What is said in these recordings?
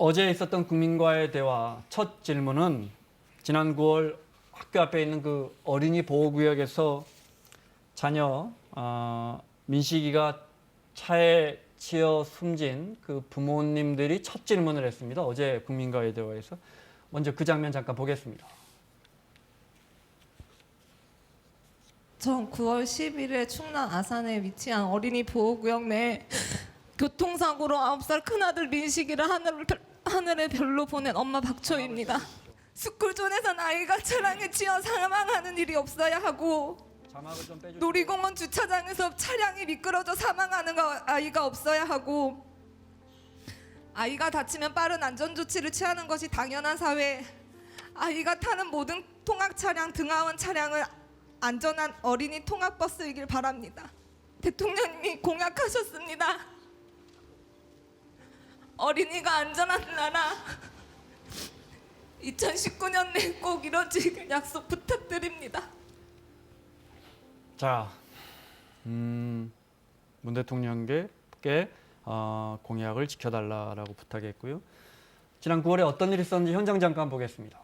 어제 있었던 국민과의 대화 첫 질문은 지난 9월 학교 앞에 있는 그 어린이 보호구역에서 자녀 민식이가 차에 치여 숨진 그 부모님들이 첫 질문을 했습니다. 어제 국민과의 대화에서. 먼저 그 장면 잠깐 보겠습니다. 전 9월 10일에 충남 아산에 위치한 어린이 보호구역 내 교통사고로 9살 큰아들 민식이를 하늘의 별로 보낸 엄마 박초입니다. 스쿨존에선 아이가 차량에 치여 사망하는 일이 없어야 하고 놀이공원 주차장에서 차량이 미끄러져 사망하는 아이가 없어야 하고 아이가 다치면 빠른 안전조치를 취하는 것이 당연한 사회, 아이가 타는 모든 통학차량, 등하원 차량은 안전한 어린이 통학버스이길 바랍니다. 대통령님이 공약하셨습니다. 어린이가 안전한 나라 2019년 내에 꼭 이뤄지길 약속 부탁드립니다. 자, 문 대통령께 공약을 지켜달라고 부탁했고요. 지난 9월에 어떤 일이 있었는지 현장 잠깐 보겠습니다.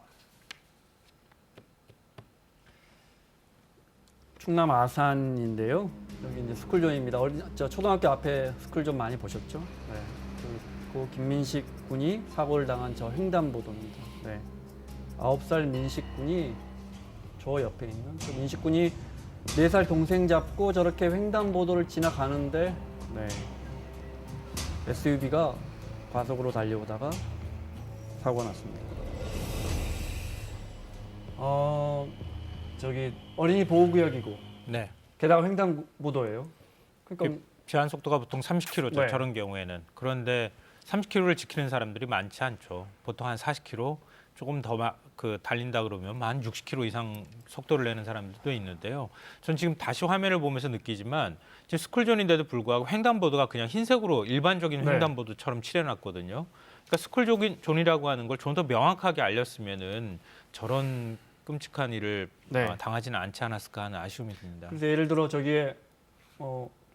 충남 아산인데요. 여기 이제 스쿨존입니다. 초등학교 앞에 스쿨존 많이 보셨죠? 네. 그 김민식 군이 사고를 당한 저 횡단보도입니다. 네. 9살 민식 군이 저 옆에 있는 그 민식 군이 4살 동생 잡고 저렇게 횡단보도를 지나가는데 네. SUV가 과속으로 달려오다가 사고가 났습니다. 저기 어린이 보호구역이고 네. 게다가 횡단보도예요. 그러니까 제한 속도가 보통 30km죠. 네. 저런 경우에는. 그런데 30km를 지키는 사람들이 많지 않죠. 보통 한 40km, 조금 더 달린다 그러면 한 60km 이상 속도를 내는 사람들도 있는데요. 전 지금 다시 화면을 보면서 느끼지만 지금 스쿨존인데도 불구하고 횡단보도가 그냥 흰색으로 일반적인 네. 횡단보도처럼 칠해놨거든요. 그러니까 스쿨존이라고 하는 걸 좀 더 명확하게 알렸으면은 저런 끔찍한 일을 네. 당하지는 않지 않았을까 하는 아쉬움이 듭니다. 그래서 예를 들어 저기에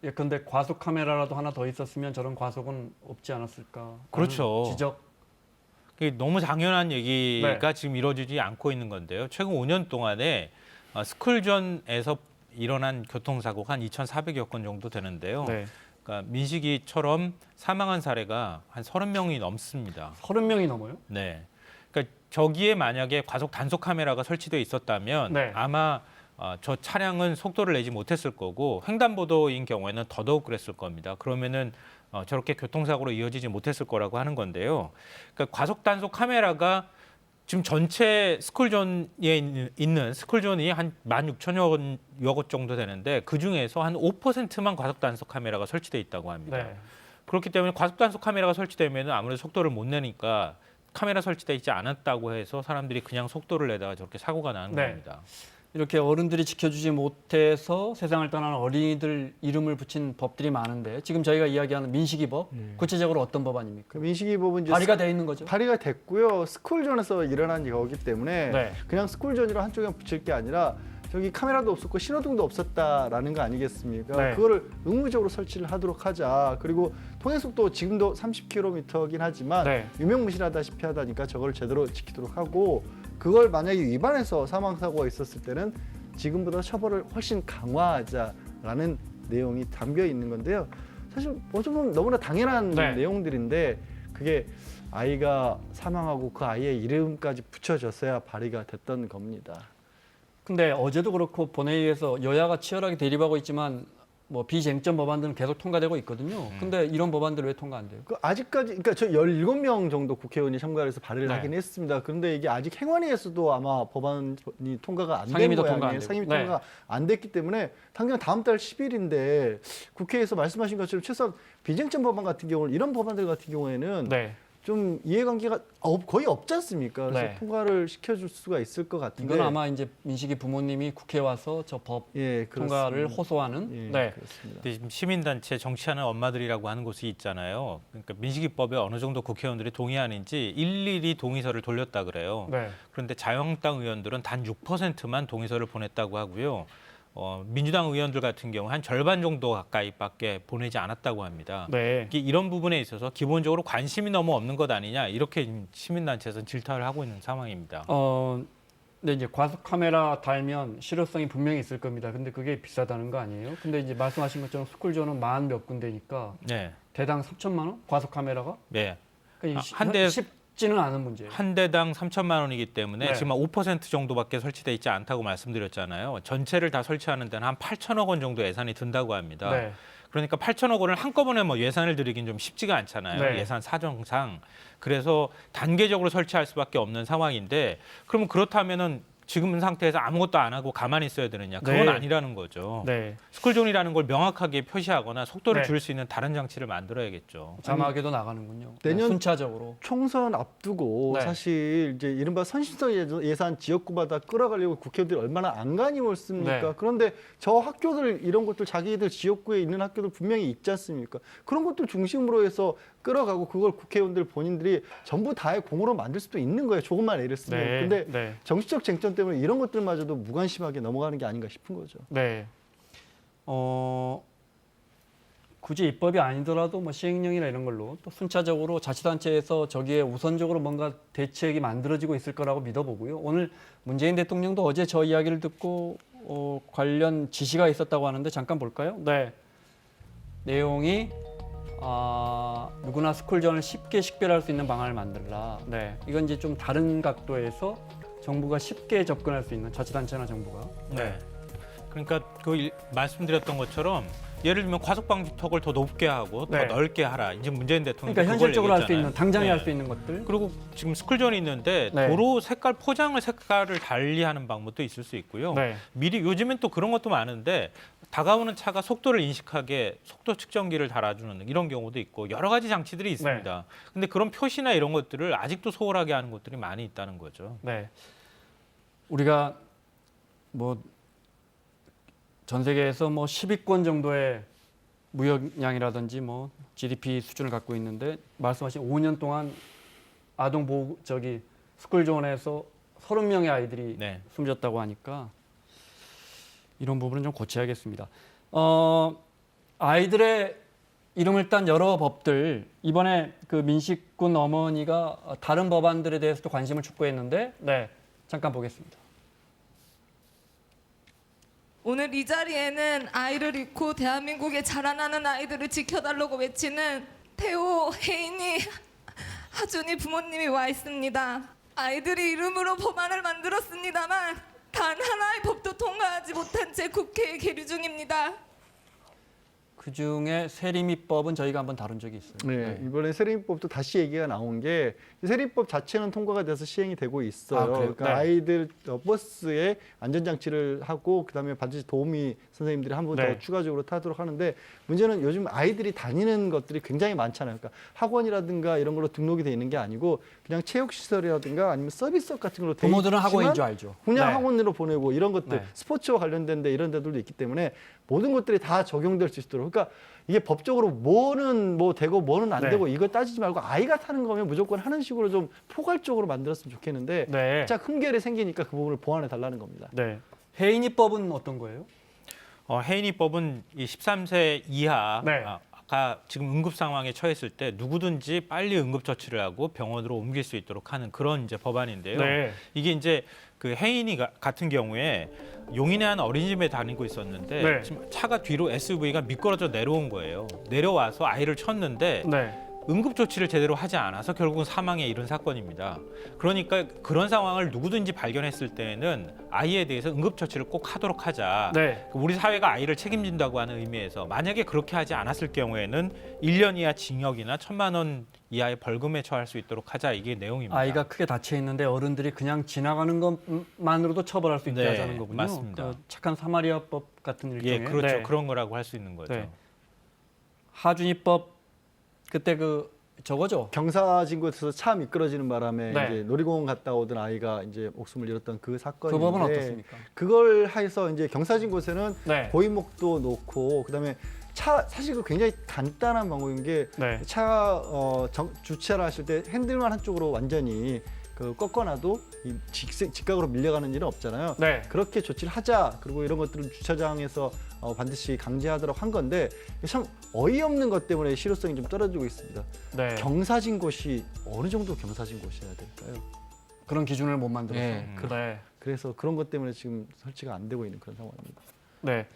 예컨대 과속 카메라라도 하나 더 있었으면 저런 과속은 없지 않았을까? 그렇죠. 지적. 그게 너무 당연한 얘기가 네. 지금 이루어지지 않고 있는 건데요. 최근 5년 동안에 스쿨존에서 일어난 교통사고가 한 2,400여 건 정도 되는데요. 네. 그러니까 민식이처럼 사망한 사례가 한 30명이 넘습니다. 30명이 넘어요? 네. 그러니까 저기에 만약에 과속 단속 카메라가 설치되어 있었다면 네. 아마 저 차량은 속도를 내지 못했을 거고 횡단보도인 경우에는 더더욱 그랬을 겁니다. 그러면은 저렇게 교통사고로 이어지지 못했을 거라고 하는 건데요. 그러니까 과속 단속 카메라가 지금 전체 스쿨존에 있는 스쿨존이 한 16,000여 곳 정도 되는데 그중에서 한 5%만 과속 단속 카메라가 설치돼 있다고 합니다. 네. 그렇기 때문에 과속 단속 카메라가 설치되면 아무래도 속도를 못 내니까 카메라 설치돼 있지 않았다고 해서 사람들이 그냥 속도를 내다가 저렇게 사고가 나는 네. 겁니다. 이렇게 어른들이 지켜주지 못해서 세상을 떠나는 어린이들 이름을 붙인 법들이 많은데 지금 저희가 이야기하는 민식이법 구체적으로 어떤 법안입니까? 그 민식이법은 이제 발의가 돼 있는 거죠? 발의가 됐고요. 스쿨존에서 일어난 거기 때문에 네. 그냥 스쿨존이라 한쪽에 붙일 게 아니라 저기 카메라도 없었고 신호등도 없었다라는 거 아니겠습니까? 네. 그거를 의무적으로 설치를 하도록 하자. 그리고 통행속도 지금도 30km긴 하지만 네. 유명무실하다시피 하다니까 저걸 제대로 지키도록 하고 그걸 만약에 위반해서 사망사고가 있었을 때는 지금보다 처벌을 훨씬 강화하자라는 내용이 담겨 있는 건데요. 사실 어쩌면 보면 너무나 당연한 네. 내용들인데 그게 아이가 사망하고 그 아이의 이름까지 붙여졌어야 발의가 됐던 겁니다. 근데 어제도 그렇고 본회의에서 여야가 치열하게 대립하고 있지만 뭐 비쟁점 법안들은 계속 통과되고 있거든요. 근데 이런 법안들 왜 통과 안 돼요? 그 아직까지 그러니까 저 17명 정도 국회의원이 참가를 해서 발의를 네. 하긴 했습니다. 그런데 이게 아직 행안위에서도 아마 법안이 통과가 안 된 상임위도 통과 안 모양이에요. 되고. 상임위 네. 통과가 안 됐기 때문에 당장 다음 달 10일인데 국회에서 말씀하신 것처럼 최소한 비쟁점 법안 같은 경우는 이런 법안들 같은 경우에는 네. 좀 이해관계가 거의 없지 않습니까? 그래서 네. 통과를 시켜줄 수가 있을 것 같은데 이건 아마 이제 민식이 부모님이 국회에 와서 저 법 예, 통과를 그렇습니다. 호소하는 예, 네. 그렇습니다. 근데 지금 시민단체 정치하는 엄마들이라고 하는 곳이 있잖아요. 그러니까 민식이법에 어느 정도 국회의원들이 동의하는지 일일이 동의서를 돌렸다 그래요. 네. 그런데 자유한국당 의원들은 단 6%만 동의서를 보냈다고 하고요. 민주당 의원들 같은 경우 한 절반 정도 가까이밖에 보내지 않았다고 합니다. 네. 이런 부분에 있어서 기본적으로 관심이 너무 없는 것 아니냐 이렇게 지금 시민단체에서는 질타를 하고 있는 상황입니다. 근데 이제 과속 카메라 달면 실효성이 분명히 있을 겁니다. 근데 그게 비싸다는 거 아니에요? 근데 이제 말씀하신 것처럼 스쿨존은 40 몇 군데니까 네, 대당 3천만 원? 과속 카메라가? 네. 그러니까 한 대- 쉽지는 않은 문제예요. 한 대당 3천만 원이기 때문에 네. 지금 5% 정도밖에 설치돼 있지 않다고 말씀드렸잖아요. 전체를 다 설치하는 데는 한 8천억 원 정도 예산이 든다고 합니다. 네. 그러니까 8천억 원을 한꺼번에 뭐 예산을 들이긴 좀 쉽지가 않잖아요. 네. 예산 사정상. 그래서 단계적으로 설치할 수밖에 없는 상황인데 그러면 그렇다면은 지금 상태에서 아무것도 안 하고 가만히 있어야 되느냐? 그건 네. 아니라는 거죠. 네. 스쿨존이라는 걸 명확하게 표시하거나 속도를 네. 줄일 수 있는 다른 장치를 만들어야겠죠. 자막에도 나가는군요. 내년- 순차적으로. 총선 앞두고 네. 사실 이제 이른바 선심성 예산 지역구마다 끌어가려고 국회의원들이 얼마나 안간힘을 씁니까? 네. 그런데 저 학교들 이런 것들 자기들 지역구에 있는 학교들 분명히 있지 않습니까? 그런 것들 중심으로 해서 끌어가고 그걸 국회의원들 본인들이 전부 다의 공으로 만들 수도 있는 거예요. 조금만 애를 쓰면. 네. 근데 네. 정치적 쟁점 때문에 이런 것들마저도 무관심하게 넘어가는 게 아닌가 싶은 거죠. 네. 굳이 입법이 아니더라도 뭐 시행령이나 이런 걸로 또 순차적으로 자치단체에서 저기에 우선적으로 뭔가 대책이 만들어지고 있을 거라고 믿어보고요. 오늘 문재인 대통령도 어제 저 이야기를 듣고 관련 지시가 있었다고 하는데 잠깐 볼까요? 네. 내용이 누구나 스쿨존을 쉽게 식별할 수 있는 방안을 만들라. 네. 이건 이제 좀 다른 각도에서 정부가 쉽게 접근할 수 있는 자치단체나 정부가. 네. 그러니까 말씀드렸던 것처럼 예를 들면 과속방지턱을 더 높게 하고 네. 더 넓게 하라. 이제 문재인 대통령이 그러니까 그걸 현실적으로 할 수 얘기했잖아요. 있는 당장에 네. 할 수 있는 것들. 그리고 지금 스쿨존이 있는데 네. 도로 색깔 포장을 색깔을 달리하는 방법도 있을 수 있고요. 네. 미리 요즘엔 또 그런 것도 많은데 다가오는 차가 속도를 인식하게 속도 측정기를 달아주는 이런 경우도 있고 여러 가지 장치들이 있습니다. 근데 그런 표시나 이런 것들을 아직도 소홀하게 하는 것들이 많이 있다는 거죠. 네. 우리가 뭐 전 세계에서 뭐 10위권 정도의 무역량이라든지 뭐 GDP 수준을 갖고 있는데 말씀하신 5년 동안 아동 보호 스쿨존에서 30명의 아이들이 네. 숨졌다고 하니까 이런 부분은 좀 고쳐야겠습니다. 아이들의 이름을 딴 여러 법들 이번에 그 민식군 어머니가 다른 법안들에 대해서도 관심을 촉구했는데 네 잠깐 보겠습니다. 오늘 이 자리에는 아이를 잃고 대한민국에 자라나는 아이들을 지켜달라고 외치는 태호, 혜인이, 하준이 부모님이 와 있습니다. 아이들이 이름으로 법안을 만들었습니다만 단 하나의 법도 통과하지 못한 채 국회에 계류 중입니다. 그중에 세리미법은 저희가 한번 다룬 적이 있어요. 네, 이번에 세리법도 다시 얘기가 나온 게 세리법 자체는 통과가 돼서 시행이 되고 있어요. 그래요? 그러니까 네. 아이들 버스에 안전장치를 하고 그다음에 반드시 도우미 선생님들이 한 분 더 네. 추가적으로 타도록 하는데 문제는 요즘 아이들이 다니는 것들이 굉장히 많잖아요. 그러니까 학원이라든가 이런 걸로 등록이 돼 있는 게 아니고 그냥 체육시설이라든가 아니면 서비스업 같은 걸로 돼 부모들은 학원인 있지만 줄 알죠. 그냥 네. 학원으로 보내고 이런 것들 네. 스포츠와 관련된 데 이런 데들도 있기 때문에 모든 것들이 다 적용될 수 있도록 그러니까 이게 법적으로 뭐는 뭐 되고 뭐는 안 네. 되고 이걸 따지지 말고 아이가 타는 거면 무조건 하는 식으로 좀 포괄적으로 만들었으면 좋겠는데 네. 자 흠결이 생기니까 그 부분을 보완해 달라는 겁니다. 네. 혜인이법은 어떤 거예요? 혜인이법은 이 13세 이하 네. 아까 지금 응급 상황에 처했을 때 누구든지 빨리 응급 처치를 하고 병원으로 옮길 수 있도록 하는 그런 이제 법안인데요. 네. 이게 이제 그 혜인이 같은 경우에 용인의 한 어린이집에 다니고 있었는데 네. 지금 차가 뒤로 SUV가 미끄러져 내려온 거예요. 내려와서 아이를 쳤는데 네. 응급 조치를 제대로 하지 않아서 결국은 사망에 이른 사건입니다. 그러니까 그런 상황을 누구든지 발견했을 때에는 아이에 대해서 응급 처치를 꼭 하도록 하자. 네. 우리 사회가 아이를 책임진다고 하는 의미에서 만약에 그렇게 하지 않았을 경우에는 1년 이하 징역이나 1,000만 원 이하의 벌금에 처할 수 있도록 하자. 이게 내용입니다. 아이가 크게 다쳐 있는데 어른들이 그냥 지나가는 것만으로도 처벌할 수 있게 네, 하자는 거군요. 맞습니다. 그 착한 사마리아법 같은 일종의. 예, 그렇죠. 네. 그런 거라고 할 수 있는 거죠. 네. 하준이법 그때 저거죠. 경사진구에서 차 미끄러지는 바람에 네. 이제 놀이공원 갔다 오던 아이가 이제 목숨을 잃었던 그 사건인데 그 법은 어떻습니까? 그걸 해서 이제 경사진구에서는 네. 고인목도 놓고 그다음에 차 사실 그 굉장히 간단한 방법인 게 네. 차 주차를 하실 때 핸들만 한쪽으로 완전히 그 꺾어놔도 이 직각으로 밀려가는 일은 없잖아요. 네. 그렇게 조치를 하자. 그리고 이런 것들은 주차장에서 반드시 강제하도록 한 건데 참 어이없는 것 때문에 실효성이 좀 떨어지고 있습니다. 네. 경사진 곳이 어느 정도 경사진 곳이어야 될까요? 그런 기준을 못 만들어서. 네, 네. 그래서 그런 것 때문에 지금 설치가 안 되고 있는 그런 상황입니다. 네.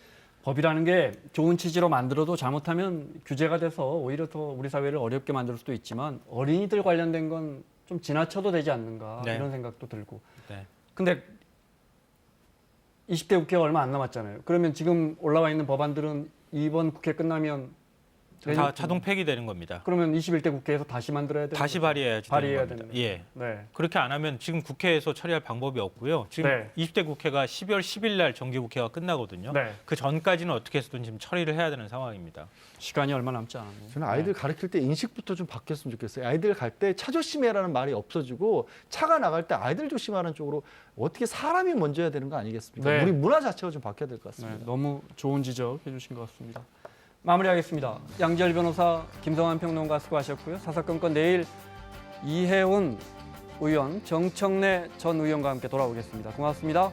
법이라는 게 좋은 취지로 만들어도 잘못하면 규제가 돼서 오히려 더 우리 사회를 어렵게 만들 수도 있지만 어린이들 관련된 건 좀 지나쳐도 되지 않는가 네. 이런 생각도 들고. 네. 근데 20대 국회가 얼마 안 남았잖아요. 그러면 지금 올라와 있는 법안들은 이번 국회 끝나면 다 자동 폐기되는 겁니다. 그러면 21대 국회에서 다시 만들어야 되는 다시 거죠? 발의해야지 발의해야 되는 겁니다. 되는 예. 네. 그렇게 안 하면 지금 국회에서 처리할 방법이 없고요. 지금 네. 20대 국회가 12월 10일 날 정기국회가 끝나거든요. 네. 그 전까지는 어떻게 해서든 지금 처리를 해야 되는 상황입니다. 시간이 얼마 남지 않았네요. 저는 아이들 가르칠 때 인식부터 좀 바뀌었으면 좋겠어요. 아이들 갈 때 차 조심해라는 말이 없어지고 차가 나갈 때 아이들 조심하는 쪽으로 어떻게 사람이 먼저 해야 되는 거 아니겠습니까? 네. 우리 문화 자체가 좀 바뀌어야 될 것 네, 같습니다. 너무 좋은 지적 해주신 것 같습니다. 마무리하겠습니다. 양지열 변호사, 김성환 평론가 수고하셨고요. 사사건건 내일 이혜훈 의원, 정청래 전 의원과 함께 돌아오겠습니다. 고맙습니다.